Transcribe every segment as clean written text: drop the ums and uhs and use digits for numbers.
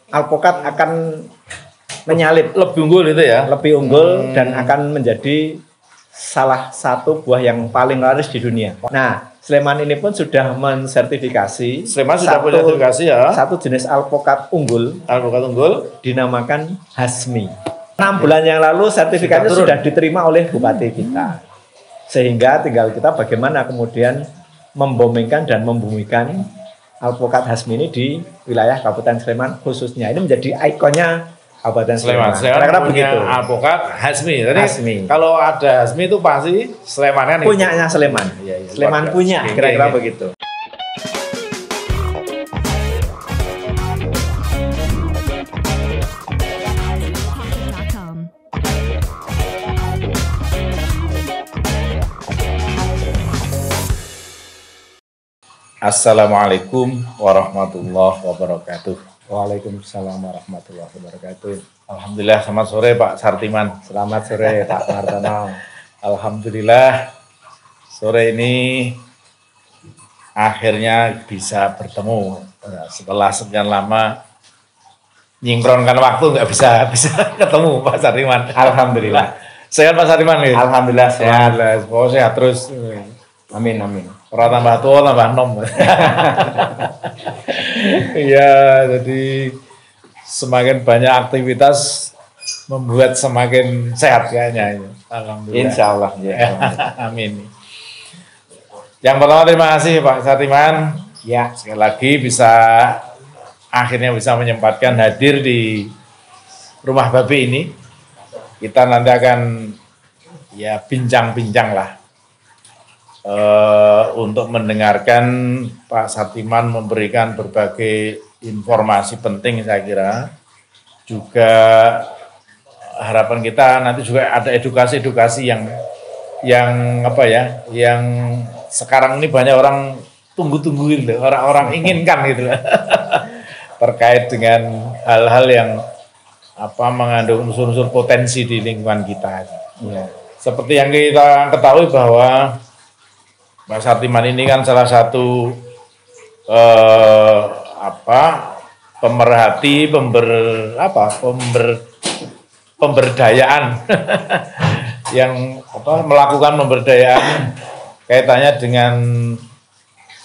alpukat akan menyalip lebih unggul itu ya. lebih unggul dan akan menjadi salah satu buah yang paling laris di dunia. Nah, Sleman ini pun sudah mensertifikasi Sleman sudah punya sertifikasi ya. Satu jenis alpukat unggul dinamakan Hasmi. 6 bulan yang lalu sertifikatnya sudah diterima oleh bupati kita. Sehingga tinggal kita bagaimana kemudian memboomingkan dan membumikan alpukat Hasmi ini di wilayah Kabupaten Sleman khususnya. Ini menjadi ikonnya Kabupaten Sleman. Kira-kira begitu. Alpukat Hasmi. Jadi Hasmi. Kalau ada Hasmi itu pasti Sleman kan? Punyanya Sleman. Ya, Sleman punya. Kira-kira begitu. Assalamualaikum warahmatullahi wabarakatuh. Waalaikumsalam warahmatullahi wabarakatuh. Alhamdulillah, selamat sore Pak Sartiman. Selamat sore Pak Martono. Alhamdulillah, sore ini akhirnya bisa bertemu setelah sekian lama nyinkronkan waktu nggak bisa ketemu Pak Sartiman. Alhamdulillah. Sehat Pak Sartiman nih? Alhamdulillah sehat. Pokoknya sehat terus. Amin amin. Orang tambah tua tambah nom. Iya, jadi semakin banyak aktivitas membuat semakin sehat kayaknya. Alhamdulillah. Insya Allah. Ya. Amin. Yang pertama terima kasih Pak Sartiman. Ya. Sekali lagi akhirnya bisa menyempatkan hadir di Rumah Babi ini. Kita nanti akan ya bincang-bincang lah. Untuk mendengarkan Pak Sartiman memberikan berbagai informasi penting saya kira. Juga harapan kita nanti juga ada edukasi-edukasi yang apa ya, yang sekarang ini banyak orang tunggu-tungguin loh, orang-orang inginkan gitu terkait dengan hal-hal yang mengandung unsur-unsur potensi di lingkungan kita. Ya. Seperti yang kita ketahui bahwa Pak Sartiman ini kan salah satu pemerhati, pemberdayaan yang melakukan pemberdayaan kaitannya dengan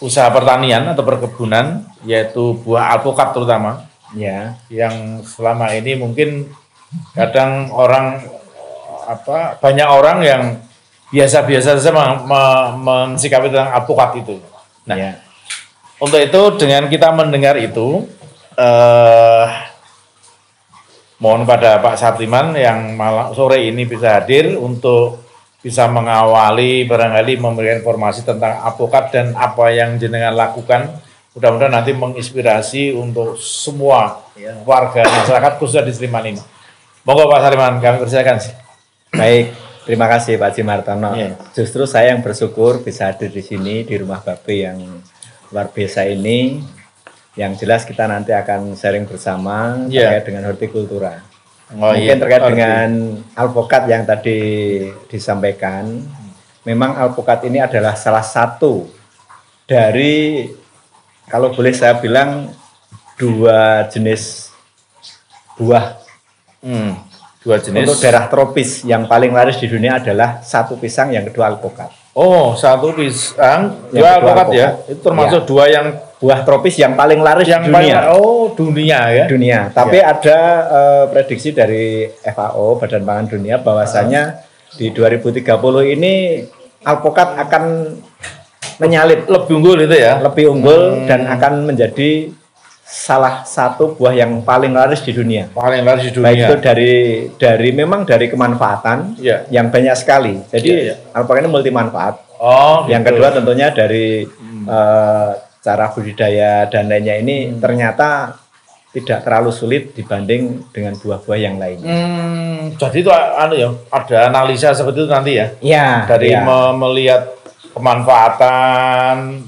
usaha pertanian atau perkebunan, yaitu buah alpukat terutama. Ya, yang selama ini mungkin kadang banyak orang yang biasa-biasa saja mensikapi tentang alpukat itu. Nah, ya. Untuk itu dengan kita mendengar itu, mohon pada Pak Sartiman yang sore ini bisa hadir untuk bisa mengawali barangkali memberikan informasi tentang alpukat dan apa yang jenengan lakukan. Mudah-mudahan nanti menginspirasi untuk semua warga masyarakat khususnya di Sleman ini. Monggo Pak Sartiman, kami persilakan. Baik. Terima kasih Pak Martono. Yeah. Justru saya yang bersyukur bisa hadir di sini di Rumah Babi yang luar biasa ini. Yang jelas kita nanti akan sharing bersama terkait dengan hortikultura. Mungkin terkait dengan alpukat yang tadi disampaikan. Memang alpukat ini adalah salah satu dari, kalau boleh saya bilang, 2 jenis buah. 2 jenis. Untuk daerah tropis yang paling laris di dunia adalah satu pisang, yang kedua alpukat. Oh, satu pisang, 2 alpukat ya. Itu termasuk 2 yang buah tropis yang paling laris di dunia. Dunia ya. Dunia. Tapi ada prediksi dari FAO, Badan Pangan Dunia, bahwasanya di 2030 ini alpukat akan menyalip, lebih unggul itu ya. Lebih unggul dan akan menjadi salah satu buah yang paling laris di dunia. Paling laris di dunia. Baik itu dari memang dari kemanfaatan yang banyak sekali. Jadi alpukat ini multi manfaat. Yang kedua tentunya dari cara budidaya dan lainnya ini ternyata tidak terlalu sulit dibanding dengan buah-buah yang lainnya. Jadi itu ada analisa seperti itu nanti ya? Iya. Dari melihat pemanfaatan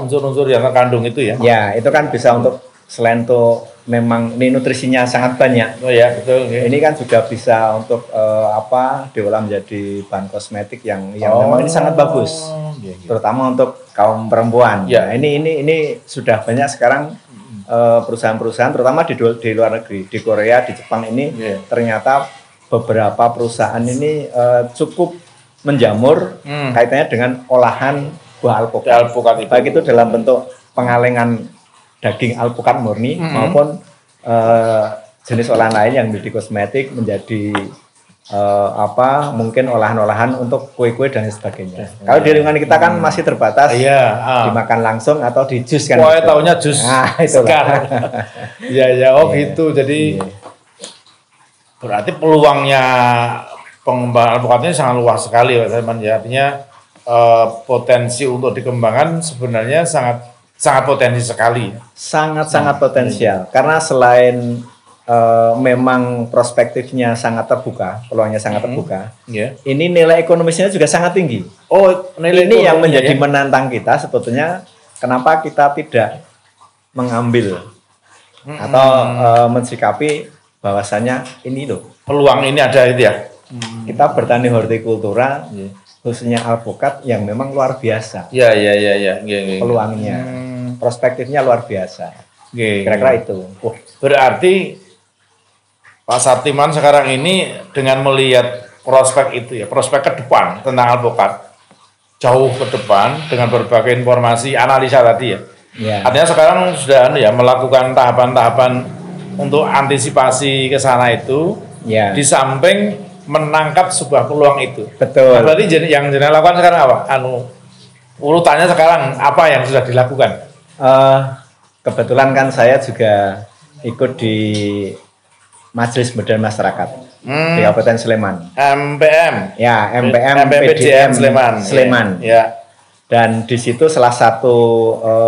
unsur-unsur yang terkandung itu ya? Ya, itu kan bisa untuk selain itu memang ini nutrisinya sangat banyak. Oh ya, betul. Ini kan juga bisa untuk diolah menjadi bahan kosmetik yang memang ini sangat bagus. Terutama untuk kaum perempuan. Ya. Nah, ini sudah banyak sekarang perusahaan-perusahaan, terutama di luar negeri, di Korea, di Jepang ini ternyata beberapa perusahaan ini cukup menjamur kaitannya dengan olahan buah alpukat. Baik itu dalam bentuk pengalengan daging alpukat murni maupun jenis olahan lain yang menjadi kosmetik, menjadi mungkin olahan-olahan untuk kue-kue dan sebagainya. Kalau di lingkungan kita kan masih terbatas, dimakan langsung atau di jus kan. Wah, taunya jus. Itulah. Gitu. Jadi berarti peluangnya pengembangan alpukat ini sangat luas sekali, Pak Sarman. Artinya potensi untuk dikembangkan sebenarnya sangat potensi sekali. Sangat potensial. Karena selain memang perspektifnya sangat terbuka, peluangnya sangat terbuka. Ini nilai ekonomisnya juga sangat tinggi. Ini yang menjadi menantang kita sebetulnya. Kenapa kita tidak mengambil atau mensikapi bahwasanya ini loh peluang ini ada itu ya. Kita bertani hortikultura, khususnya alpukat yang memang luar biasa. Peluangnya, perspektifnya luar biasa. Kira-kira itu. Berarti Pak Sartiman sekarang ini dengan melihat prospek itu ya, prospek ke depan tentang alpukat, jauh ke depan dengan berbagai informasi analisa tadi ya. Artinya sekarang sudah melakukan tahapan-tahapan untuk antisipasi ke sana itu, di samping menangkap sebuah peluang itu. Betul. Berarti yang jenengan lakukan sekarang apa? Urutannya sekarang apa yang sudah dilakukan? Kebetulan kan saya juga ikut di Majelis Modern Masyarakat di Kabupaten Sleman. MPM. Ya, MPM PDM Sleman. Ya. Dan di situ salah satu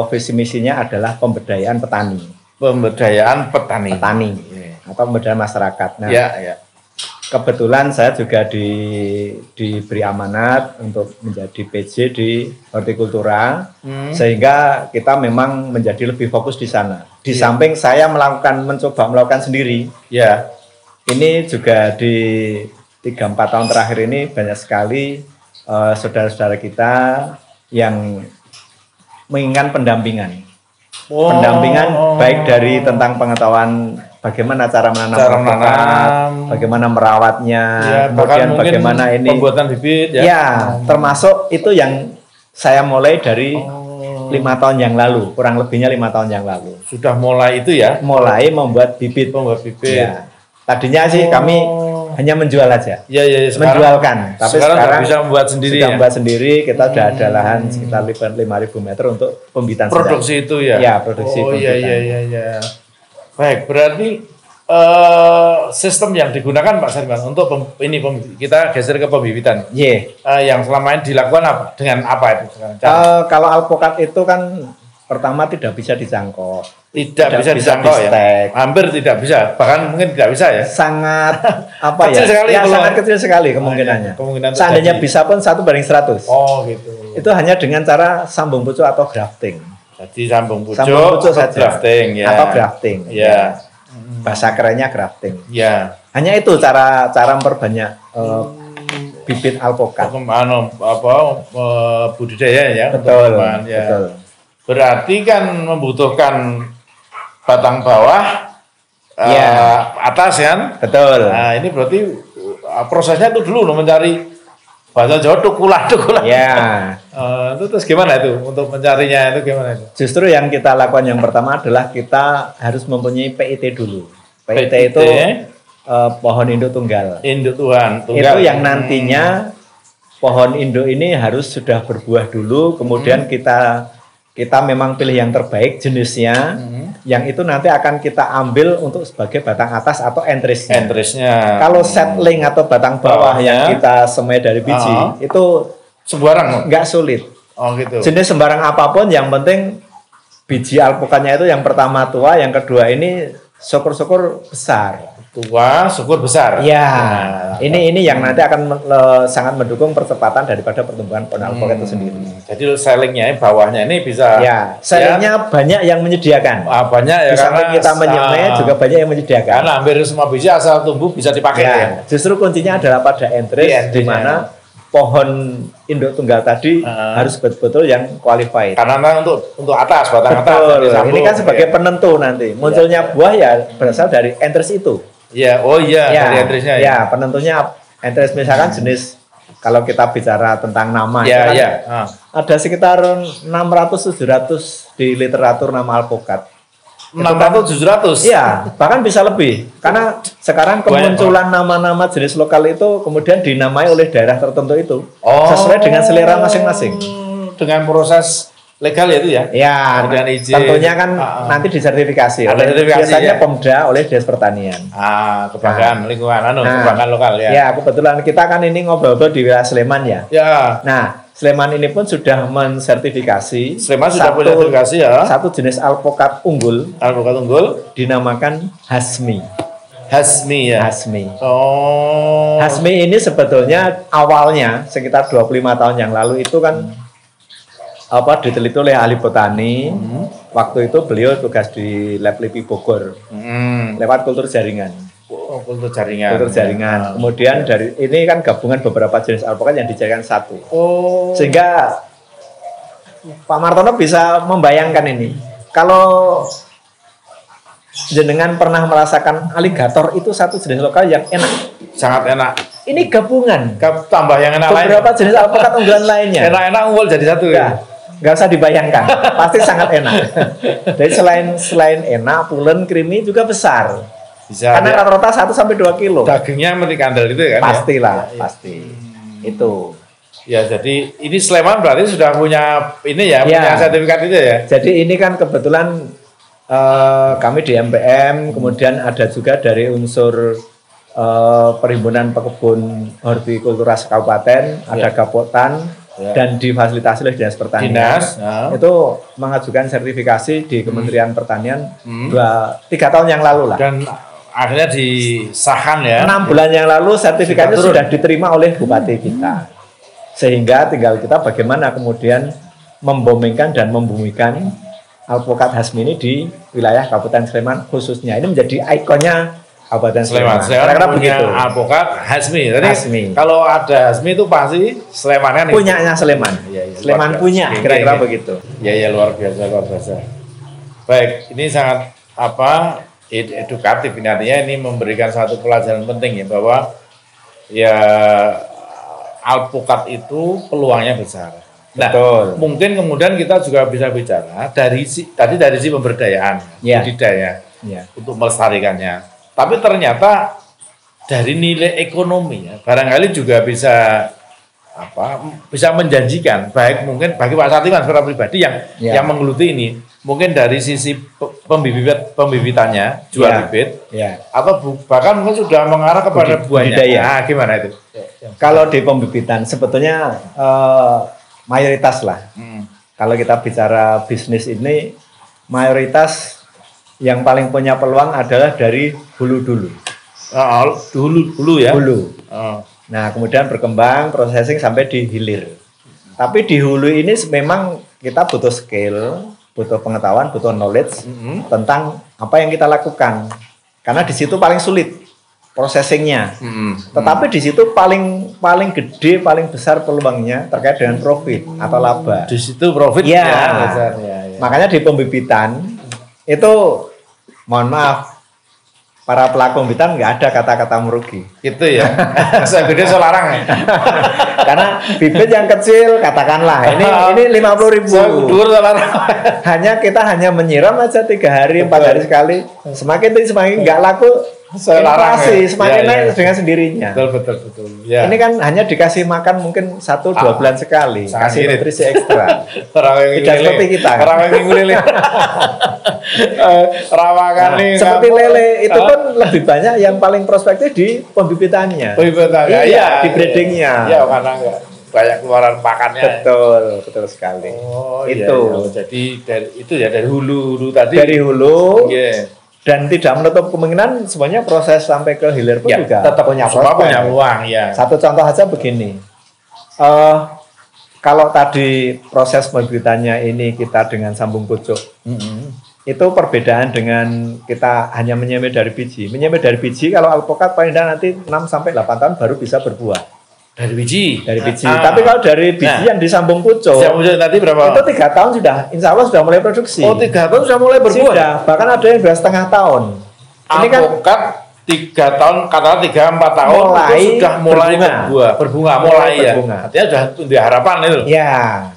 visi misinya adalah pemberdayaan petani. Pemberdayaan petani. Atau pemberdayaan masyarakat. Nah, kebetulan saya juga diberi amanat untuk menjadi PJ di hortikultura, sehingga kita memang menjadi lebih fokus di sana. Di samping saya mencoba melakukan sendiri. Ini juga di 3-4 tahun terakhir ini banyak sekali saudara-saudara kita yang menginginkan pendampingan. Pendampingan baik dari tentang pengetahuan bagaimana cara menanam, bagaimana merawatnya, kemudian bagaimana ini pembuatan bibit termasuk itu yang saya mulai dari 5 tahun yang lalu, kurang lebihnya 5 tahun yang lalu. Sudah mulai itu ya? Mulai membuat bibit. Tadinya sih kami hanya menjual aja. Menjualkan. Tapi sekarang bisa membuat sendiri. Sudah membuat sendiri, kita sudah ada lahan sekitar 5.000 meter untuk pembibitan. Produksi itu ya? Ya, produksi pembibitan. Baik, berarti sistem yang digunakan Pak Sartiman untuk kita geser ke pembibitan. Yang selama ini dilakukan apa? Dengan apa itu sekarang? Kalau alpukat itu kan pertama tidak bisa dijangkau. Tidak bisa dijangkau ya. Hampir tidak bisa, bahkan mungkin tidak bisa ya. Sangat kecil sekali sangat kecil sekali kemungkinannya. Seandainya bisa pun 1:100. Gitu. Itu hanya dengan cara sambung pucuk atau grafting. Jadi sambung pucuk saja. Grafting Atau grafting. Bahasa kerennya grafting. Hanya itu cara memperbanyak bibit alpukat. Budidaya ya. Betul. Berarti kan membutuhkan batang bawah, atas kan? Betul. Nah ini berarti prosesnya itu dulu mencari bahasa Jawa tukulah. Terus gimana itu untuk mencarinya itu gimana itu? Justru yang kita lakukan yang pertama adalah kita harus mempunyai PIT dulu. PIT itu pohon induk tunggal. Tunggal. Itu yang nantinya pohon induk ini harus sudah berbuah dulu, kemudian kita memang pilih yang terbaik jenisnya, yang itu nanti akan kita ambil untuk sebagai batang atas atau entrisnya. Kalau seedling atau batang bawah yang kita semai dari biji, itu sembarang, nggak sulit. Gitu. Jenis sembarang apapun, yang penting biji alpukatnya itu yang pertama tua, yang kedua ini syukur-syukur besar. Tua, syukur besar. Ini yang nanti akan sangat mendukung percepatan daripada pertumbuhan pohon alpukat itu sendiri. Jadi sellingnya bawahnya ini bisa. Sellingnya banyak yang menyediakan. Banyak ya. Di samping kita menyemai juga banyak yang menyediakan. Karena hampir semua biji asal tumbuh bisa dipakai. Justru kuncinya adalah pada entris, di mana pohon induk tunggal tadi harus betul-betul yang qualified. Karena untuk atas, batang atas. Betul. Ini kan sebagai penentu nanti. Munculnya buah ya berasal dari entries itu. Iya, dari entrisnya. Ya, penentunya entries misalkan jenis, kalau kita bicara tentang nama, ada sekitar 600-700 di literatur nama alpukat. 600-700? Iya, bahkan bisa lebih. Karena sekarang kemunculan nama-nama jenis lokal itu kemudian dinamai oleh daerah tertentu itu. Sesuai dengan selera masing-masing. Dengan proses legal ya itu ya? Ya, dengan izin. Tentunya kan nanti disertifikasi. Biasanya Pemda oleh Dinas Pertanian. Kebanggaan lingkungan, kebanggaan lokal ya. Ya, kebetulan kita kan ini ngobrol-ngobrol di wilayah Sleman ya. Ya. Nah, Sleman ini pun sudah mensertifikasi. Sleman sudah punya sertifikasi ya. Satu jenis alpukat unggul. Alpukat unggul dinamakan Hasmi. Hasmi ya. Hasmi. Hasmi ini sebetulnya awalnya sekitar 25 tahun yang lalu itu kan diteliti oleh ahli botani. Waktu itu beliau tugas di Lab LIPI Bogor. Lewat kultur jaringan. Kultur jaringan. Kemudian dari ini kan gabungan beberapa jenis alpukat yang dijadikan satu. Sehingga Pak Martono bisa membayangkan ini. Kalau jenengan pernah merasakan aligator itu satu jenis lokal yang enak. Sangat enak. Ini gabungan. Tambah yang enak lain. Beberapa jenis alpukat unggulan lainnya. Enak-enak unggul jadi satu ya. Nggak usah dibayangkan. Pasti sangat enak. Jadi selain enak, pulen, creamy juga besar. Bisa, karena rata-rata 1-2 kilo. Dagingnya mesti kandel itu kan? Pastilah, pasti. Itu. Ya, jadi ini Sleman berarti sudah punya ini ya, punya sertifikat itu ya. Jadi ini kan kebetulan kami di MPM, kemudian ada juga dari unsur Perhimpunan Pekebun Hortikultura Kabupaten, ada Gapotan, dan difasilitasi oleh Dinas Pertanian. Itu mengajukan sertifikasi di Kementerian Pertanian 3 tahun yang lalu lah. Dan akhirnya disahkan ya. 6 bulan yang lalu sertifikatnya sudah diterima oleh Bupati kita. Sehingga tinggal kita bagaimana kemudian memboomingkan dan membumikan alpukat Hasmi ini di wilayah Kabupaten Sleman khususnya. Ini menjadi ikonnya Kabupaten Sleman. Karena punya alpukat Hasmi. Jadi Hasmi. Kalau ada Hasmi itu pasti Sleman kan? Punyanya Sleman. Sleman punya, kira-kira begitu. Ya luar biasa. Baik, ini sangat edukatif, ini artinya ini memberikan satu pelajaran penting ya, bahwa ya alpukat itu peluangnya besar. Nah, mungkin kemudian kita juga bisa bicara dari si pemberdayaan, budidaya untuk melestarikannya. Tapi ternyata dari nilai ekonominya barangkali juga bisa menjanjikan, baik mungkin bagi Pak Satiman secara pribadi yang menggeluti ini. Mungkin dari sisi pembibitannya, jual bibit, atau bahkan mungkin sudah mengarah kepada buahnya. Nah, gimana itu? Kalau di pembibitan sebetulnya mayoritas lah. Kalau kita bicara bisnis ini, mayoritas yang paling punya peluang adalah dari hulu dulu. Hulu ya? Hulu. Nah, kemudian berkembang, processing sampai di hilir. Tapi di hulu ini memang kita butuh skill, butuh pengetahuan, butuh knowledge tentang apa yang kita lakukan. Karena di situ paling sulit processingnya. Tetapi di situ paling gede, paling besar peluangnya terkait dengan profit atau laba. Di situ profit ya. Makanya di pembibitan itu, mohon maaf, para pelaku pembibitan nggak ada kata-kata merugi. Itu ya. Saya gede selarang ya. Karena bibit yang kecil katakanlah ini 50.000. Kita hanya menyiram aja 3 hari 4 hari sekali. Semakin nggak laku, semakin naik dengan sendirinya. Betul. Ya. Ini kan hanya dikasih makan mungkin 1-2 bulan sekali, kasih nutrisi ekstra. Tidak seperti kita. Orang yang minggu lele. Rawakan nih. Seperti lele itu pun lebih banyak yang paling prospektif di pembibitannya. Iya, di breedingnya. Iya, karena banyak keluaran pakannya. Betul sekali. Jadi dari hulu tadi. Dari hulu. Dan tidak menutup kemungkinan semuanya proses sampai ke hilir pun juga tetap punya peluang ya. Satu contoh saja begini. Kalau tadi proses pembibitannya ini kita dengan sambung pucuk, itu perbedaan dengan kita hanya menyemai dari biji. Menyemai dari biji kalau alpukat paling tidak nanti 6-8 tahun baru bisa berbuah. Dari biji. Dari biji. Tapi kalau dari biji yang disambung pucuk, tadi berapa? Itu 3 tahun sudah, insya Allah sudah mulai produksi. Oh, 3 tahun sudah mulai berbuah. Sudah, bahkan ada yang 2,5 tahun. Ini kan 3 tahun, katakanlah 3-4 tahun itu sudah mulai berbunga, mulai ya. Artinya sudah tunda harapan itu. Ya,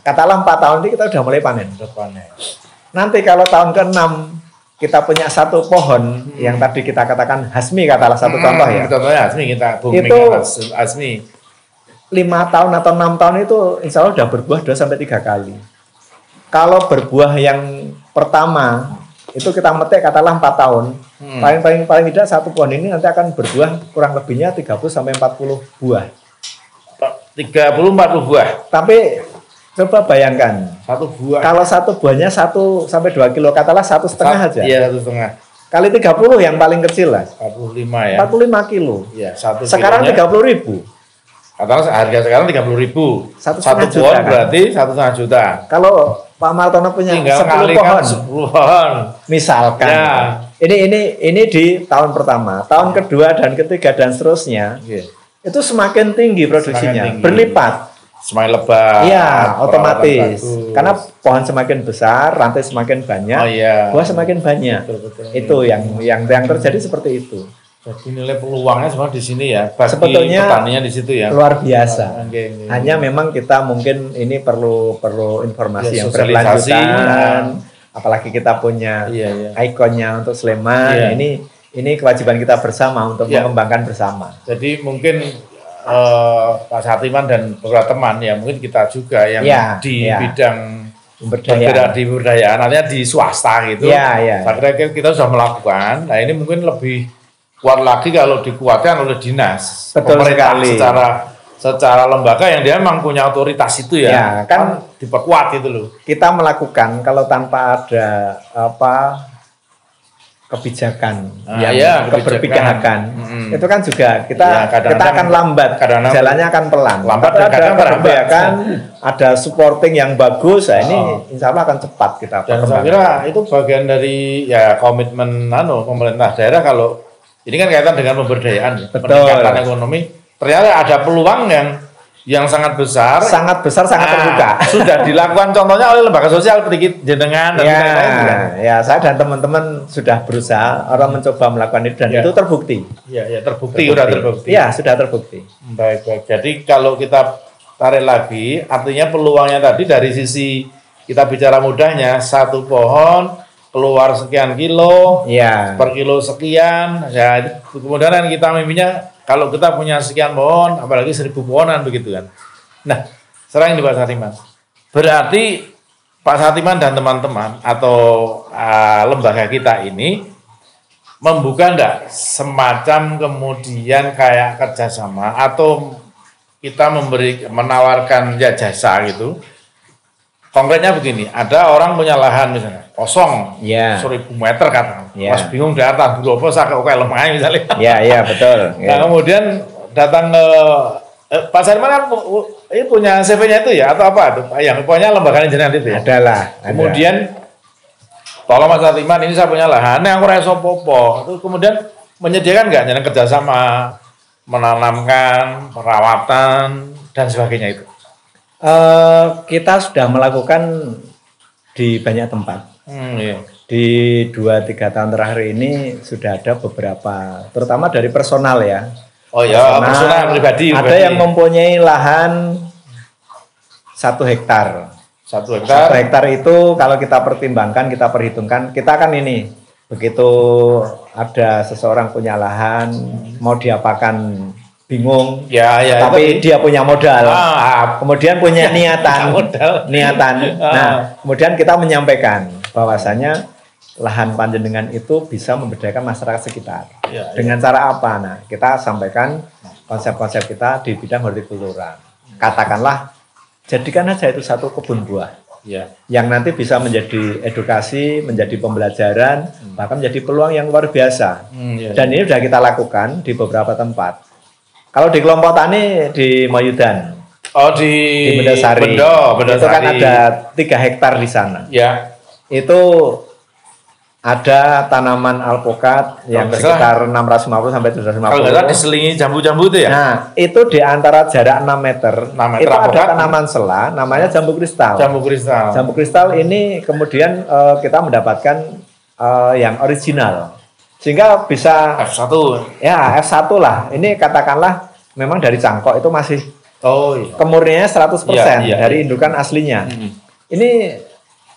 katakanlah 4 tahun ini kita sudah mulai panen. Nanti kalau tahun ke-6 kita punya satu pohon yang tadi kita katakan Hasmi, katakanlah satu contoh ya. Contohnya Hasmi, kita booming Hasmi. 5 tahun atau 6 tahun itu insya Allah sudah berbuah 2-3 kali. Kalau berbuah yang pertama itu kita metik katakanlah 4 tahun. Paling tidak satu pohon ini nanti akan berbuah kurang lebihnya 30-40 buah. 30-40 buah. Tapi coba bayangkan satu buah. Kalau satu buahnya 1-2 kilo, katakanlah 1,5 aja. Iya, 1,5. Kali 30 yang paling kecil lah. 45 ya. 45 kilo. Iya, sekarang 30.000. Katakanlah harga sekarang 30.000. Satu pohon kan? Berarti 1,5 juta. Kalau Pak Martono punya 10 pohon. 10 pohon. Misalkan. Ya. Ini di tahun pertama, tahun kedua dan ketiga dan seterusnya. Itu semakin tinggi produksinya, berlipat. Semakin lebat. Iya, otomatis. Karena pohon semakin besar, rantai semakin banyak, buah semakin banyak. Betul. Itu yang terjadi seperti itu. Jadi nilai peluangnya sebenarnya di sini ya. Sebetulnya petaninya di situ ya. Luar biasa. Hanya memang kita mungkin ini perlu informasi yang berkelanjutan. Apalagi kita punya ikonnya untuk Sleman. Ini kewajiban kita bersama untuk mengembangkan bersama. Jadi mungkin Pak Sartiman dan beberapa teman ya, mungkin kita juga yang di bidang bergerak di pemberdayaan, artinya di swasta gitu. Saya kira kita sudah melakukan. Nah ini mungkin lebih kuat lagi kalau dikuatkan oleh dinas. Betul pemerintah sekali. Secara lembaga yang dia memang punya otoritas itu ya kan diperkuat itu loh. Kita melakukan kalau tanpa ada kebijakan keberpihakan itu kan juga kita akan lambat, jalannya akan pelan. Lambat ada keberpihakan, ada supporting yang bagus, ini insya Allah akan cepat kita. Dan saya kira itu bagian dari komitmen pemerintah daerah. Kalau ini kan kaitan dengan pemberdayaan, peningkatan ekonomi. Ternyata ada peluang yang sangat besar, sangat terbuka. Sudah dilakukan contohnya oleh lembaga sosial sedikit jenengan dan lain-lain. Ya, saya dan teman-teman sudah berusaha, orang mencoba melakukan itu dan itu terbukti. Terbukti. Sudah terbukti. Ya, sudah terbukti. Baik. Jadi kalau kita tarik lagi, artinya peluangnya tadi dari sisi kita bicara mudahnya, satu pohon keluar sekian kilo, per kilo sekian, kemudian kita mimpinya kalau kita punya sekian pohon, apalagi 1.000 pohonan begitu kan. Nah, sekarang ini Pak Sartiman, berarti Pak Sartiman dan teman-teman atau lembaga kita ini membuka enggak semacam kemudian kayak kerjasama atau kita menawarkan jasa gitu. Konkretnya begini, ada orang punya lahan misalnya kosong, 1.000 meter kata, pas bingung datang dulu apa saya kayak lemah misalnya. Iya betul. Nah kemudian datang ke Pak Sartiman kan ini punya CV-nya itu ya atau apa tuh? Yang pokoknya lembaga jenengan itu ya. Adalah. Kemudian tolong Mas Sartiman ini saya punya lahan, yang aku reso popo, itu kemudian menyediakan nggak jenengan kerjasama menanamkan, perawatan dan sebagainya itu. Kita sudah melakukan di banyak tempat. Di 2-3 tahun terakhir ini sudah ada beberapa, terutama dari personal ya. Personal pribadi. Ada yang mempunyai lahan 1 hektar. 1 hektar itu kalau kita pertimbangkan, kita perhitungkan, kita kan ini begitu ada seseorang punya lahan mau diapakan bingung, tapi dia punya modal, kemudian punya niatan. Nah, kemudian kita menyampaikan bahwasanya lahan panjenengan itu bisa memberdayakan masyarakat sekitar. Dengan cara apa? Nah, kita sampaikan konsep-konsep kita di bidang hortikultura. Katakanlah, jadikan aja itu satu kebun buah, yang nanti bisa menjadi edukasi, menjadi pembelajaran, bahkan menjadi peluang yang luar biasa. Dan ini sudah kita lakukan di beberapa tempat. Kalau di kelompok tani di Mayudan, di Bendosari, itu kan ada 3 hektar di sana. Itu Ada tanaman alpukat yang sekitar 650 sampai 750. Kalau nggak salah diselingi jambu-jambu itu ya? Nah, itu di antara jarak 6 meter, 6 meter itu alpukat, ada tanaman sela, namanya jambu kristal. Jambu kristal. Jambu kristal ini kemudian kita mendapatkan yang original. Sehingga bisa F1. ya F1 lah. Ini katakanlah memang dari cangkok itu masih Iya. kemurniannya 100% Iya. dari indukan aslinya. Ini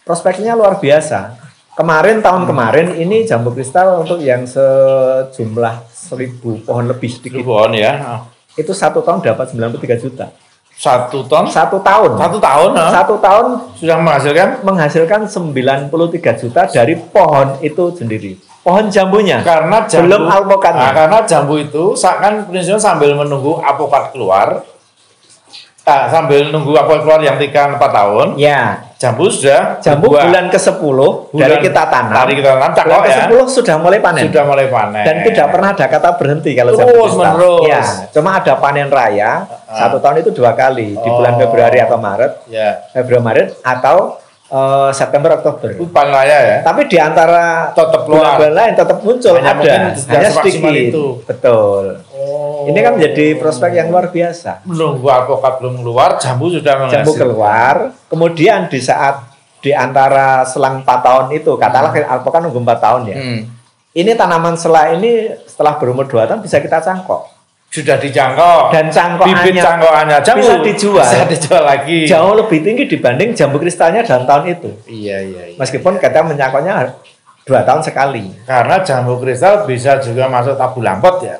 prospeknya luar biasa. Tahun kemarin ini jambu kristal untuk yang sejumlah 1.000 pohon lebih sedikit. Pohon ya. Itu 1 tahun dapat 93 juta. 1 ton? 1 tahun. 1 tahun? 1 tahun sudah menghasilkan 93 juta dari pohon itu sendiri. Pohon jambunya. Karena jambu, belum alpukatnya. Nah, karena jambu itu kan prinsipnya sambil menunggu alpukat keluar. Sambil nunggu alpukat keluar yang 3-4 tahun. Ya. Jambu bulan ke-10 dari kita tanam. Bulan ke-10 sudah mulai panen. Dan tidak pernah ada kata berhenti kalau jambu kristal. Ya, cuma ada panen raya 1 tahun itu 2 kali di bulan Februari atau Maret. Ya. Februari Maret atau September Oktober. Panen raya ya. Tapi di antara bulan-bulan lain tetap muncul hanya sedikit. Itu. Betul. Ini kan menjadi prospek yang luar biasa. Menunggu alpukat belum keluar, jambu sudah menghasilkan. Jambu keluar, kemudian di saat di antara selang 4 tahun itu, katakanlah alpukat nunggu 4 tahun ya. Ini tanaman sela ini setelah berumur 2 tahun bisa kita cangkok. Sudah dicangkok. Dan bibit cangkokannya jambu bisa dijual lagi. Jauh lebih tinggi dibanding jambu kristalnya dalam tahun itu. Iya. Meskipun kita menyangkoknya 2 tahun sekali. Karena jambu kristal bisa juga masuk tabung lampot ya.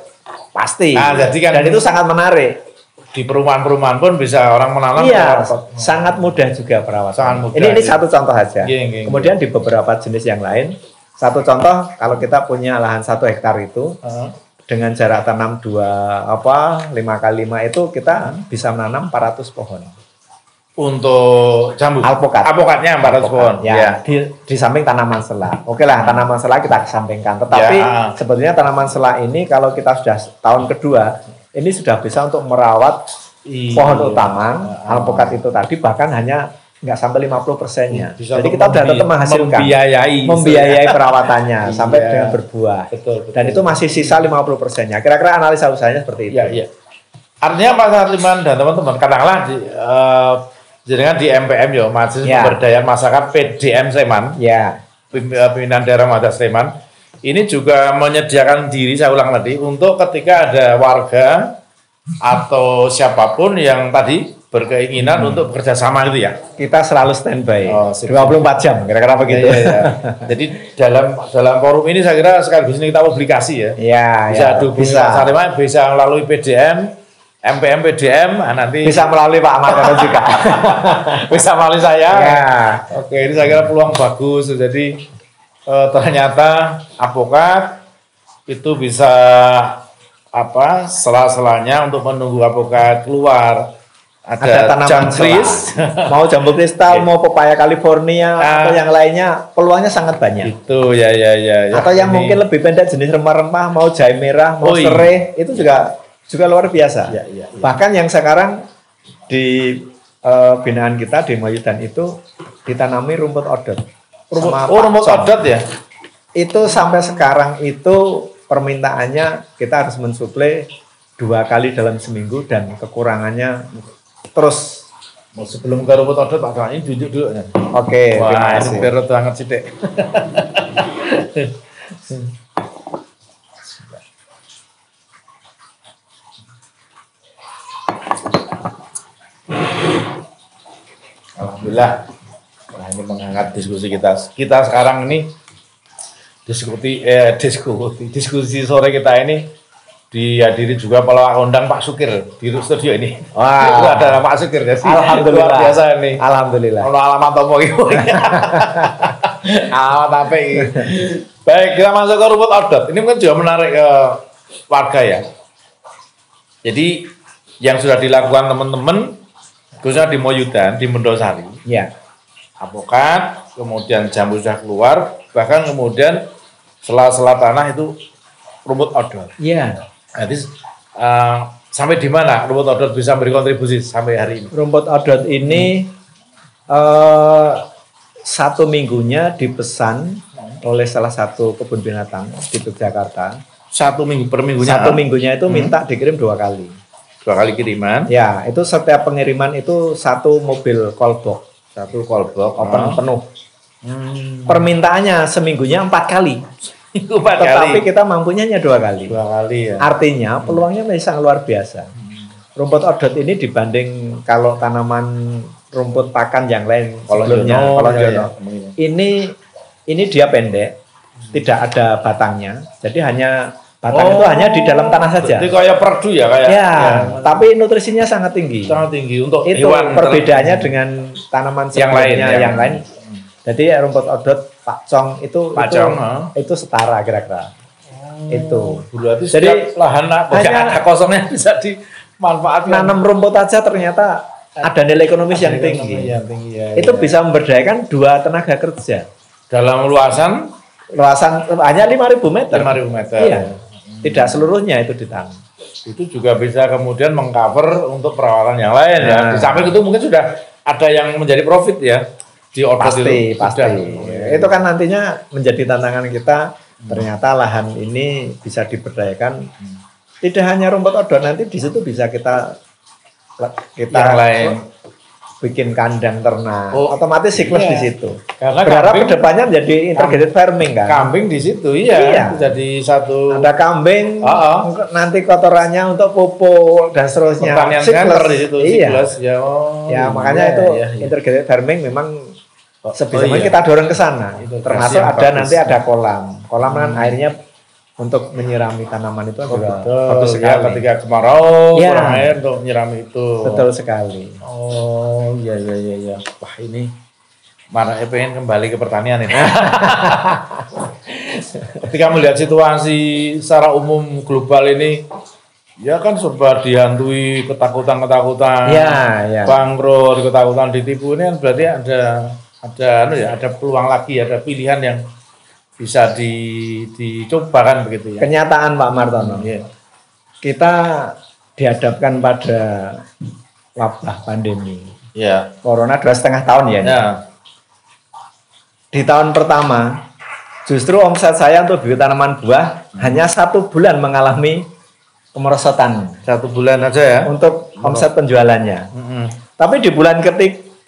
Pasti. Nah, jadi kan dan itu sangat menarik. Di perumahan-perumahan pun bisa orang menanam. Iya, sangat mudah juga perawatan. Ini satu contoh aja. Kemudian di beberapa jenis yang lain, satu contoh kalau kita punya lahan 1 hektar itu dengan jarak tanam 5x5 itu kita bisa menanam 400 pohon. Untuk jambu. Alpukatnya 400 pohon. Ya. Di samping tanaman sela. Oke lah, tanaman sela kita kesampingkan. Tetapi sebetulnya tanaman sela ini kalau kita sudah tahun kedua, ini sudah bisa untuk merawat pohon utama, alpukat itu tadi bahkan hanya nggak sampai 50%-nya. Jadi kita sudah tetap menghasilkan, membiayai perawatannya sampai dengan berbuah. Betul. Dan itu masih sisa 50%-nya. Kira-kira analisa usahanya seperti itu. Iya. Artinya Pak Sarliman dan teman-teman, katakanlah dengan di MPM ya, Majelis Pemberdayaan Masyarakat PDM Sleman, pimpinan daerah Mada Sleman, ini juga menyediakan diri, saya ulang tadi, untuk ketika ada warga atau siapapun yang tadi berkeinginan untuk bekerja sama gitu ya. Kita selalu standby, 24 jam, kira-kira begitu. Iya. Jadi dalam forum ini saya kira sekaligus ini kita publikasi ya. Bisa melalui PDM, MPM PDM, nanti bisa melalui Pak Ahmad juga. Bisa melalui saya. Ya. Oke, ini saya kira peluang bagus. Jadi ternyata alpukat itu bisa sela-selanya untuk menunggu alpukat keluar. Ada tanaman kris, mau jambu kristal, mau pepaya California atau yang lainnya, peluangnya sangat banyak. Itu ya. Atau yang mungkin lebih pendek jenis rempah-rempah, mau jahe merah, mau serai, itu juga luar biasa. Ya. Bahkan yang sekarang di binaan kita di Moyudan itu ditanami rumput odot. Rumput odot ya? Itu sampai sekarang itu permintaannya kita harus mensuplai 2 kali dalam seminggu dan kekurangannya terus. Sebelum ke rumput odot Pak Kang, ini duduk dulu ya. Oke, terima kasih. Perut banget sih, Dek. Alhamdulillah. Nah, ini mengangkat diskusi kita. Kita sekarang ini diskusi sore kita ini dihadiri juga Pak undang Pak Sukir di studio ini. Wah, itu ada Pak Sukir ya. Alhamdulillah. Luar biasa ini. Alhamdulillah. Ono alamat tomo iki. Alamat apa ini? Baik, kita masuk ke rumput odot. Ini mungkin juga menarik ke warga ya. Jadi yang sudah dilakukan teman-teman khususnya di Moyudan, di Mendosari. Ya. Alpukat, kemudian jambu sudah keluar, bahkan kemudian sela-sela tanah itu rumput odot. Iya. Jadi sampai di mana rumput odot bisa berkontribusi sampai hari ini? Rumput odot ini 1 minggunya dipesan oleh salah satu kebun binatang di Yogyakarta. Satu minggu per minggunya? Satu minggunya itu minta dikirim 2 kali. 2 kali kiriman? Ya, itu setiap pengiriman itu 1 mobil callbox. 1 callbox penuh. Permintaannya seminggunya 4 kali. 4 Tetapi kali. kita mampunya hanya 2 kali. 2 kali ya. Artinya peluangnya masih sangat luar biasa. Rumput odot ini dibanding kalau tanaman rumput pakan yang lain sebelumnya, ini dia pendek, tidak ada batangnya, jadi hanya batang itu hanya di dalam tanah saja. Jadi kayak perdu ya kayak. Ya, tapi nutrisinya sangat tinggi. Sangat tinggi untuk itu hewan. Perbedaannya dengan tanaman yang lain. Yang lain. Jadi rumput odot pakcong itu setara kira-kira. Itu. Berarti jadi lahan ada kosongnya bisa dimanfaatkan. Nanam rumput aja ternyata ada nilai ekonomis yang tinggi. Itu bisa memberdayakan 2 tenaga kerja. Dalam luasan hanya 5.000 meter. 5.000 meter. Iya. Tidak seluruhnya itu ditanam. Itu juga bisa kemudian mengcover untuk perawatan yang lain ya. Di samping itu mungkin sudah ada yang menjadi profit ya. Di pasti. Itu kan nantinya menjadi tantangan kita. Ternyata lahan ini bisa diberdayakan. Tidak hanya rumput odot, nanti di situ bisa kita yang lain bikin kandang ternak, otomatis siklus di situ. Karena berharap kedepannya menjadi integrated farming kan. Kambing di situ, iya. Jadi satu. Ada kambing, nanti kotorannya untuk pupuk dan seterusnya. Pertanian center di situ, siklus. Ya, makanya itu integrated farming memang sebisa mungkin kita dorong ke sana. Termasuk nanti ada kolam. Kolam kan airnya untuk menyirami tanaman itu juga bagus sekali. Ya, ketika kemarau kurang air untuk menyirami itu. Betul sekali. Oh iya. Wah ini mana pengen kembali ke pertanian ini. Ketika melihat situasi secara umum global ini, ya kan serba dihantui ketakutan, bangkrut, ketakutan ditipu, ini kan berarti ada peluang lagi, ada pilihan yang bisa dicoba kan begitu ya. Kenyataan Pak Martono. Kita dihadapkan pada wabah pandemi. Ya. Corona 2,5 tahun ya. Di tahun pertama justru omset saya untuk bibit tanaman buah hanya 1 bulan mengalami kemerosotan. 1 bulan aja ya. Untuk omset penjualannya. Tapi di bulan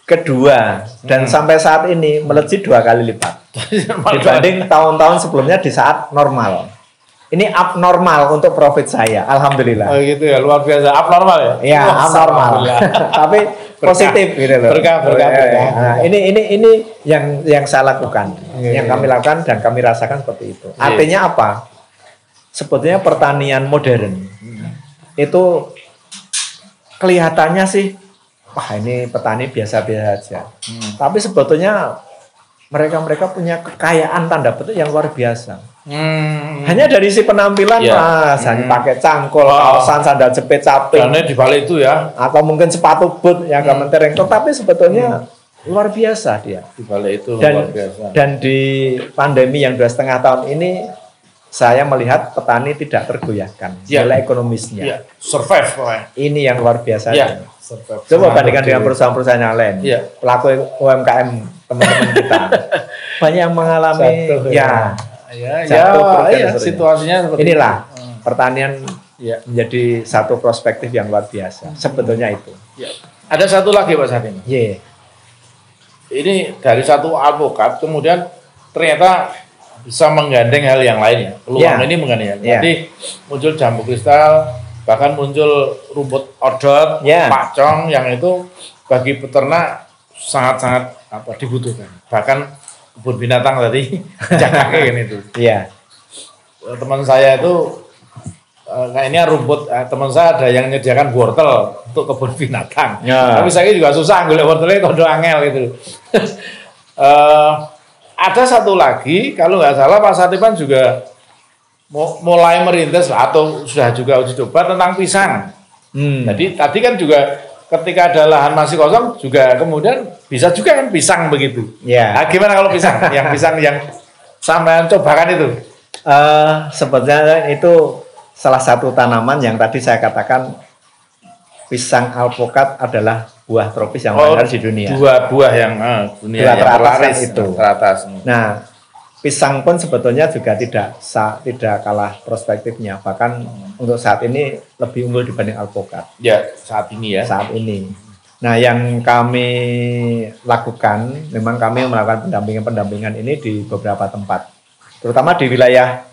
kedua dan sampai saat ini melejit 2 kali lipat. Dibanding tahun-tahun sebelumnya di saat normal. Ini abnormal untuk profit saya, alhamdulillah. Oh gitu ya, luar biasa. Abnormal ya? Iya, abnormal. Tapi positif gitu loh. Berkah. Nah, ini yang saya lakukan, yang kami lakukan dan kami rasakan seperti itu. Artinya apa? Sebetulnya pertanian modern itu kelihatannya sih, wah ini petani biasa-biasa aja. Tapi sebetulnya mereka punya kekayaan tanda petik yang luar biasa. Hanya dari si penampilan hanya pakai cangkul, kaosan, sandal jepit, caping. Karena di balik itu ya. Atau mungkin sepatu boot yang agak mentereng. Tapi sebetulnya luar biasa dia. Di balik itu luar biasa. Dan di pandemi yang 2,5 tahun ini, saya melihat petani tidak tergoyahkan nilai ekonomisnya. Survive. Ini yang luar biasa. Survive. Coba bandingkan dengan perusahaan-perusahaan yang lain. Pelaku UMKM teman-teman kita banyak yang mengalami situasinya seperti inilah pertanian menjadi satu perspektif yang luar biasa sebetulnya itu. Ada satu lagi Pak Sadim. Ini dari satu alpukat kemudian ternyata bisa menggandeng hal yang lainnya. Peluang ini menggandeng. Jadi muncul jambu kristal, bahkan muncul rumput odot, pakcong yang itu bagi peternak sangat-sangat dibutuhkan. Bahkan kebun binatang tadi jaga kayak itu. Teman saya itu kayaknya rumput teman saya ada yang menyediakan wortel untuk kebun binatang. Tapi saya juga susah golek wortelnya kodo angel gitu. Ada satu lagi kalau nggak salah Pak Satiman juga mulai merintis atau sudah juga uji coba tentang pisang. Jadi tadi kan juga ketika ada lahan masih kosong juga kemudian bisa juga kan pisang begitu. Nah, gimana kalau pisang? Yang pisang yang sampean cobakan itu? Sebetulnya itu salah satu tanaman yang tadi saya katakan pisang alpukat adalah buah tropis yang mahal di dunia. Dua buah yang dunia yang teratas itu. Teratas. Nah, pisang pun sebetulnya juga tidak kalah prospektifnya. Bahkan untuk saat ini lebih unggul dibanding alpukat. Ya, saat ini ya. Saat ini. Nah, yang kami lakukan, memang kami melakukan pendampingan ini di beberapa tempat, terutama di wilayah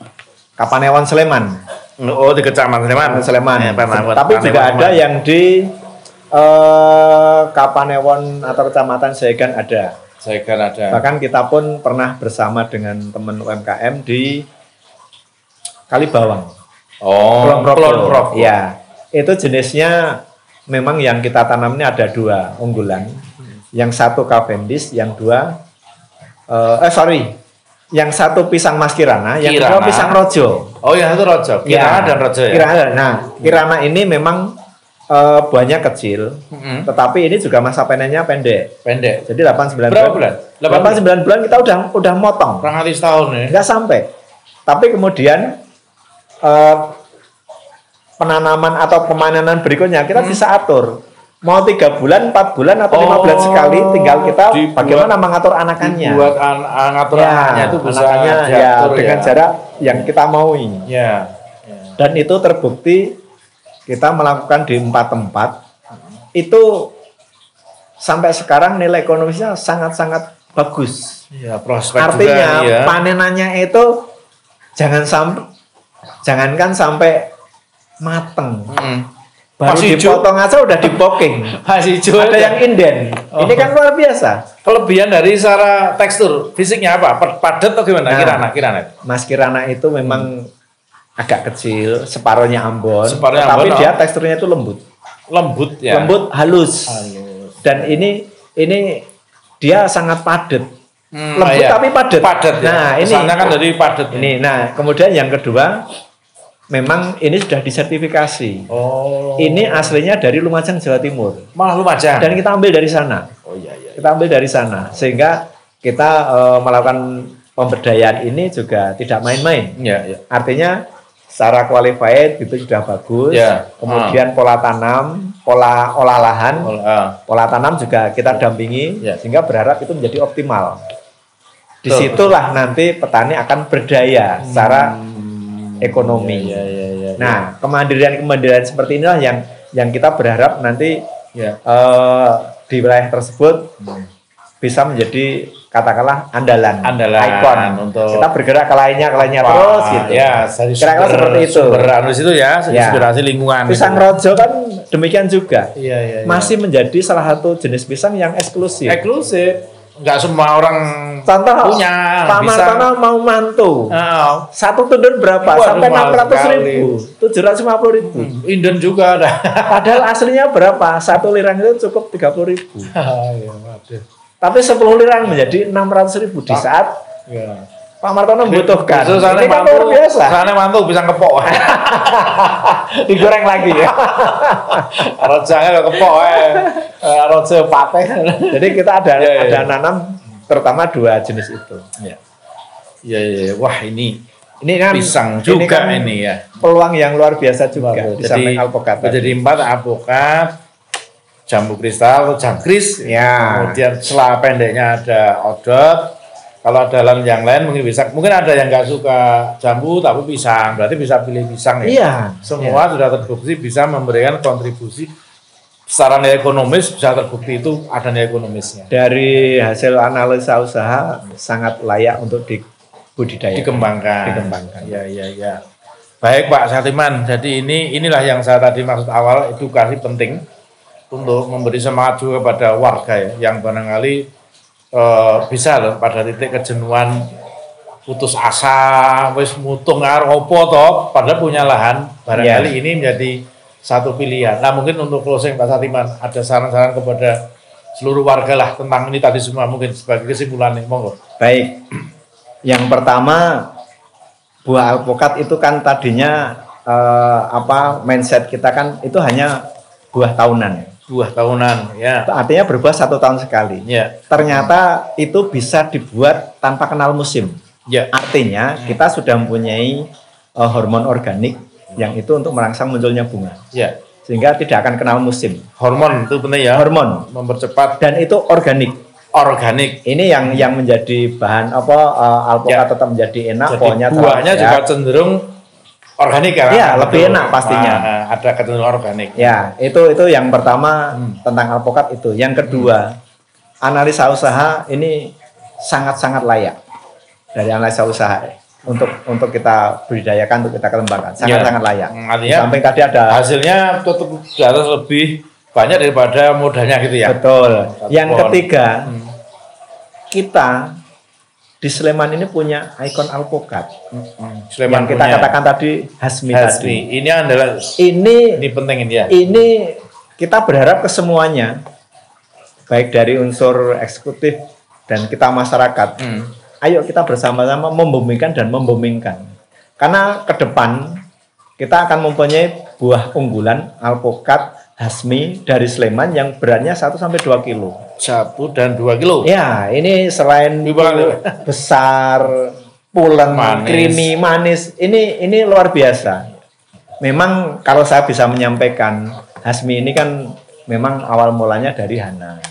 Kapanewon Sleman. Oh, di Kecamatan Sleman. Ya, tapi juga ada yang di Kapanewon atau Kecamatan Saegan ada. Saegan ada. Bahkan kita pun pernah bersama dengan teman UMKM di Kalibawang. Oh, Kulon-Progo. Ya, itu jenisnya memang yang kita tanam ini ada 2 unggulan. Yang satu Cavendish, yang 2 yang satu pisang Mas Kirana, yang kedua pisang Rojo. Oh, yang satu Rojo. Kirana dan Rojo ya. Kirana. Nah, Kirana ini memang buahnya kecil, tetapi ini juga masa panennya pendek. Jadi 8-9 bulan. 8-9 bulan kita udah motong. Kurang lebih setahun ya. Enggak sampai. Tapi kemudian penanaman atau pemanenan berikutnya kita bisa atur. Mau 3 bulan, 4 bulan atau 5 bulan sekali, tinggal kita bagaimana mengatur anakannya. Buat ngatur anaknya itu bisa dengan jarak yang kita maui. Ya. Dan itu terbukti kita melakukan di 4 tempat. Itu sampai sekarang nilai ekonomisnya sangat-sangat bagus. Ya, prospek artinya juga, ya. Panenannya itu jangankan sampai mateng. Baru masih dipotong aja udah dipoking. Masih hijau. Ada yang inden. Ini kan luar biasa. Kelebihan dari secara tekstur fisiknya apa? Padat atau gimana? Kirana. Mas Kirana itu memang agak kecil, separuhnya Ambon. Tapi dia teksturnya itu lembut. Lembut ya. Lembut, halus. Dan ini dia sangat padat. Lembut tapi padat. Padat ya. Nah, ini kan dari padat. Ini. Nah, kemudian yang kedua, memang ini sudah disertifikasi. Oh. Ini aslinya dari Lumajang, Jawa Timur. Malah Lumajang. Dan kita ambil dari sana. Oh iya. Kita ambil dari sana, sehingga kita melakukan pemberdayaan ini juga tidak main-main. Iya. Artinya secara qualified itu sudah bagus. Ya. Kemudian pola tanam, pola olah lahan, pola tanam juga kita dampingi, sehingga berharap itu menjadi optimal. Disitulah nanti petani akan berdaya secara ekonomi. Nah, kemandirian seperti inilah yang kita berharap nanti di wilayah tersebut bisa menjadi katakanlah andalan ikon untuk kita bergerak ke lainnya terus gitu. Ya, kira-kira seperti itu. Itu ya, inspirasi lingkungan. Pisang Rojo kan demikian juga. Iya. Masih menjadi salah satu jenis pisang yang eksklusif. Enggak semua orang punya. Pak Martono mau mantu. Satu tundun berapa? Sampai 600.000, 750.000. Inden juga ada. Padahal aslinya berapa? 1 lirang itu cukup 30.000. Tapi 10 lirang menjadi 600.000 di saat Pak Martono membutuhkan. Ini kan luar biasa. Sana mantu bisa kepok. Digoreng lagi ya. Rojanya kepok rojo pate. Jadi kita ada nanam terutama 2 jenis itu. Iya. Wah, ini kan pisang juga ini ya. Peluang yang luar biasa juga di samping alpukat. Jadi 4 alpukat, jambu kristal atau jangkris. Ya. Kemudian selah pendeknya ada odot. Kalau dalam yang lain mungkin ada yang nggak suka jambu tapi pisang, berarti bisa pilih pisang ya. Iya. Semua sudah terbukti bisa memberikan kontribusi secara nilai ekonomis, bisa terbukti itu ada nilai ekonomisnya. Dari hasil analisa usaha sangat layak untuk dibudidaya. Dikembangkan. Iya. Baik Pak Satiman, jadi inilah yang saya tadi maksud awal, edukasi penting untuk memberi semangat juga pada warga ya, yang barangkali bisa loh pada titik kejenuhan, putus asa, wis mutung opo toh, padahal punya lahan, barangkali ini menjadi satu pilihan. Nah, mungkin untuk closing Pak Satiman, ada saran-saran kepada seluruh warga lah tentang ini tadi semua, mungkin sebagai kesimpulan nih, monggo. Baik, yang pertama buah alpukat itu kan tadinya mindset kita kan itu hanya buah tahunan. Ya. Artinya berbuah 1 tahun sekali. Ya. Ternyata itu bisa dibuat tanpa kenal musim. Ya. Artinya kita sudah mempunyai hormon organik yang itu untuk merangsang munculnya bunga. Ya. Sehingga tidak akan kenal musim. Hormon itu benar ya. Hormon mempercepat dan itu organik. organik. Ini yang menjadi bahan apa alpukat tetap menjadi enak, Jadi pohonnya buahnya juga cenderung organik kan? Iya, lebih enak pastinya. Ada kecenderungan organik. Ya, itu yang pertama tentang alpukat itu. Yang kedua, analisa usaha ini sangat-sangat layak dari analisa usaha untuk kita budidayakan, untuk kita kembangkan, sangat-sangat layak. Artinya sampai tadi ada hasilnya tetap harus lebih banyak daripada modalnya gitu ya. Betul. Yang ketiga, kita di Sleman ini punya ikon alpukat. Sleman yang kita katakan tadi Hasmi tadi. Ini adalah ini penting ini ya. Ini kita berharap ke semuanya, baik dari unsur eksekutif dan kita masyarakat. Ayo kita bersama-sama membumikan dan membumingkan. Karena ke depan kita akan mempunyai buah unggulan alpukat Hasmi dari Sleman yang beratnya 1 sampai 2 kilo. 1 dan 2 kilo. Ya, ini selain besar, pulen, creamy, manis, ini luar biasa. Memang kalau saya bisa menyampaikan, Hasmi ini kan memang awal mulanya dari Hana.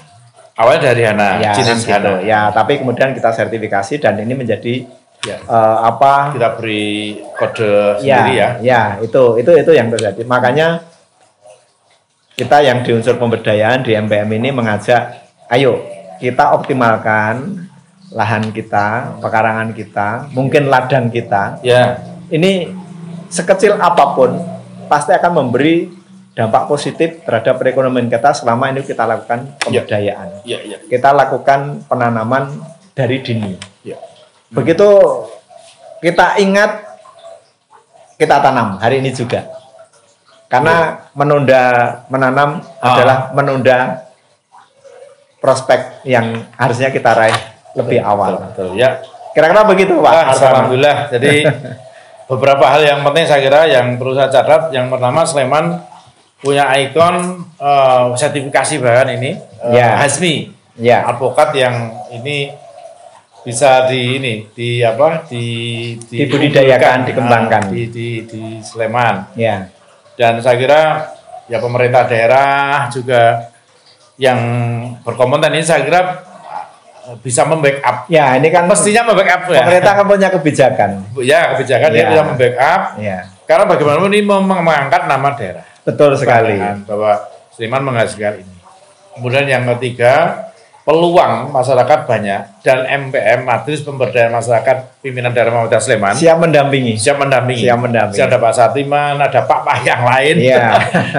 Awalnya dari Hana, ya, jenis gitu. Hana. Ya, tapi kemudian kita sertifikasi dan ini menjadi kita beri kode sendiri ya. Ya, itu yang terjadi. Makanya kita yang di unsur pemberdayaan di MPM ini mengajak, ayo kita optimalkan lahan kita, pekarangan kita, mungkin ladang kita. Ya. Ini sekecil apapun pasti akan memberi dampak positif terhadap perekonomian kita selama ini kita lakukan pemberdayaan. Kita lakukan penanaman dari dini. Begitu kita ingat, kita tanam hari ini juga. Karena menanam adalah menunda prospek yang harusnya kita raih lebih awal. Betul, ya. Kira-kira begitu, Pak. Alhamdulillah. Jadi beberapa hal yang penting saya kira yang perlu saya catat. Yang pertama, Sleman punya ikon sertifikasi bahan ini Hasmi. Alpukat yang ini bisa dibudidayakan, dikembangkan di Sleman. Ya. Dan saya kira ya pemerintah daerah juga yang berkompeten ini saya kira bisa membackup. Ya, ini kan mestinya membackup ya. Pemerintah kan punya kebijakan. Ya, kebijakan dia bisa membackup. Ya. Karena bagaimanapun ini mengangkat nama daerah. Betul sekali. Bahwa Sleman menghasilkan ini. Kemudian yang ketiga, peluang masyarakat banyak dan MPM Majelis Pemberdayaan Masyarakat Pimpinan Daerah Muhammadiyah Sleman siap mendampingi. Siap ada Pak Sartiman, ada Pak yang lain.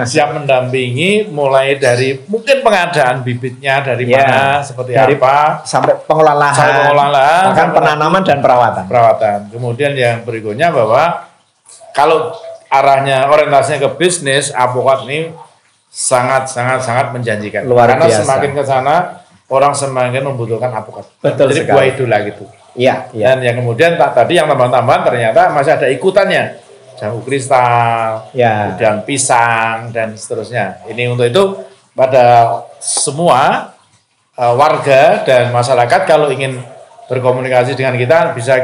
Siap mendampingi mulai dari mungkin pengadaan bibitnya dari mana, seperti dari apa, sampai pengolahan lahan, bahkan penanaman dan perawatan. Kemudian yang berikutnya bahwa kalau arahnya orientasinya ke bisnis, alpukat ini sangat menjanjikan. Karena biasa. Semakin ke sana orang semakin membutuhkan alpukat. Betul jadi buah idola gitu. Iya. Dan yang kemudian tadi yang tambahan-tambahan ternyata masih ada ikutannya. Jambu kristal, kemudian pisang dan seterusnya. Ini untuk itu pada semua warga dan masyarakat kalau ingin berkomunikasi dengan kita bisa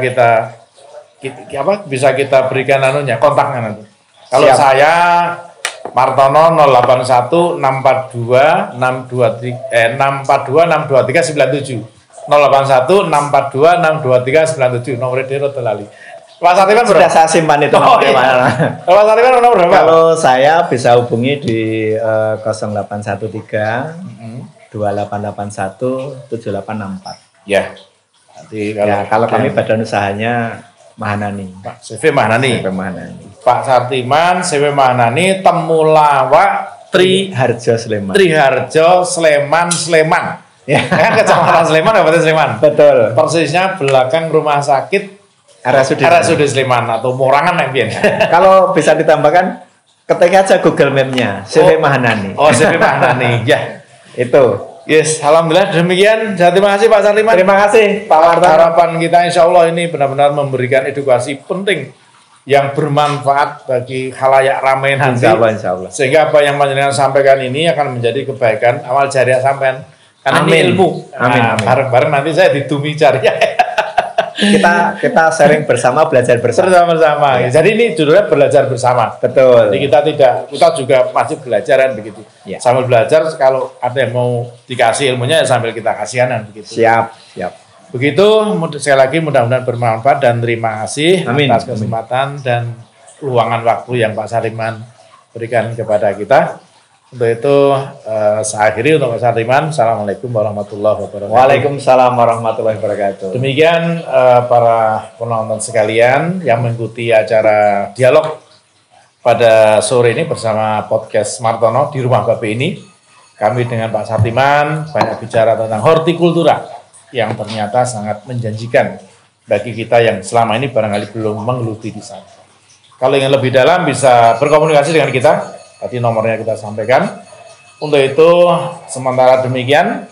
kita berikan kontaknya nanti. Kalau saya Martono 081 642 623 97 081 642 623 97 nomor dia terlali. Pak Sartiman sudah saya simpan itu. Pak Sartiman nomor berapa? Kalau saya bisa hubungi di 0813 2881 7864. Ya. Nanti kalau kami badan usahanya Mahanani. Pak CV Mahanani. Pak Sartiman, CV Mahanani, Temulawak, Triharjo Sleman. Sleman. Ya. Kan Kecamatan Sleman, Kabupaten Sleman. Betul. Persisnya belakang rumah sakit RSUD Sleman atau Morangan Mbiyen. Kalau bisa ditambahkan, ketik aja Google Map-nya, CV Mahanani. Oh, CV Mahanani. Ya, itu. Yes, alhamdulillah demikian. Terima kasih Pak Sartiman. Terima kasih Pak Warta. Harapan kita insya Allah ini benar-benar memberikan edukasi penting yang bermanfaat bagi khalayak ramai nanti. Insya Allah. Sehingga apa yang panjenengan sampaikan ini akan menjadi kebaikan amal jariah sampean. Karena ini ilmu. Amin. Bareng-bareng nanti saya ditumi jariah. kita sharing bersama, belajar bersama. Bersama-sama. Ya. Jadi ini judulnya belajar bersama. Betul. Jadi kita juga masih belajaran begitu. Ya. Sambil belajar, kalau ada yang mau dikasih ilmunya ya sambil kita kasihanan begitu. Siap. Begitu, sekali lagi mudah-mudahan bermanfaat dan terima kasih atas kesempatan dan luangan waktu yang Pak Sartiman berikan kepada kita. Untuk itu saya akhiri untuk Pak Sartiman. Assalamualaikum warahmatullahi wabarakatuh. Waalaikumsalam warahmatullahi wabarakatuh. Demikian para penonton sekalian yang mengikuti acara dialog pada sore ini bersama podcast Martono di Rumah Babe ini. Kami dengan Pak Sartiman banyak bicara tentang hortikultura yang ternyata sangat menjanjikan bagi kita yang selama ini barangkali belum menggeluti di sana. Kalau ingin lebih dalam bisa berkomunikasi dengan kita. Tadi nomornya kita sampaikan. Untuk itu sementara demikian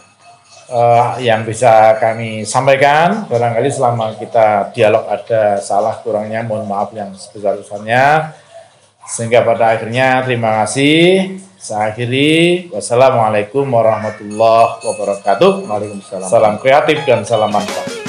yang bisa kami sampaikan. Barangkali selama kita dialog ada salah kurangnya, mohon maaf yang sebesar-besarnya. Sehingga pada akhirnya terima kasih. Saya akhiri. Wassalamualaikum warahmatullahi wabarakatuh. Waalaikumsalam. Salam kreatif dan salam manfaat.